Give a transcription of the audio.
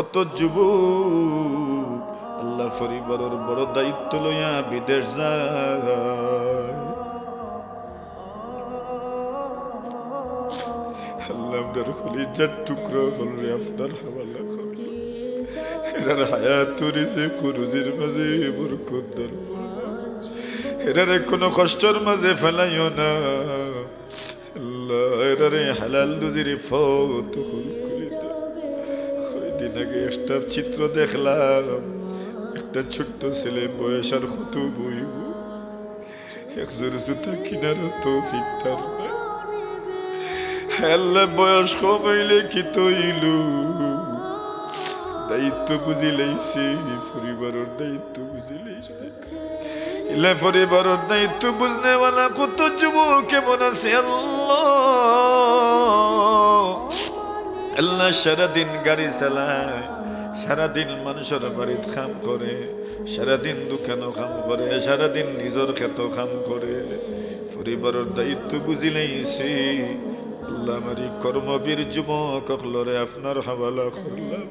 কত যুবক আল্লাহ পরিবারের বড় দায়িত্ব লইয়া বিদেশ যায়। আল্লাহ আপনার কলিজার টুকরো হলরে আপনার হাওয়ালা করল। এরার হায়াতুর যে কুরুজির মাঝে বরকত দান করলাম। এরারে কোনো কষ্টের মাঝে ফেলাইও না আল্লাহ। এরারে হালাল রুজির ফত করে দাও। কয়দিন আগে একটা চিত্র দেখলাম, একটা ছোট্ট ছেলে বয়স আর কত বইব, একজোর জুতা কিনারও তৌফিক তার না। আল্লাহ বয়স কম হইলে কি তৈল, দায়িত্ব বুঝি লাইছে, পরিবারের দায়িত্ব বুঝি লাইছে। ইলা পরিবারের দায়িত্ব বুঝনেওয়ালা কত যুবক কেমন আছে আল্লাহ। আল্লাহ সারাদিন গাড়ি চালায়, সারাদিন মানুষের বাড়িতে কাম করে, সারাদিন দোকানও কাম করে, সারাদিন নিজের ক্ষেত কাম করে, পরিবারের দায়িত্ব বুঝি লাইছে। আল্লাহ আমারি কর্মবীর যুবক হলরে আপনার হাওয়ালা করলাম।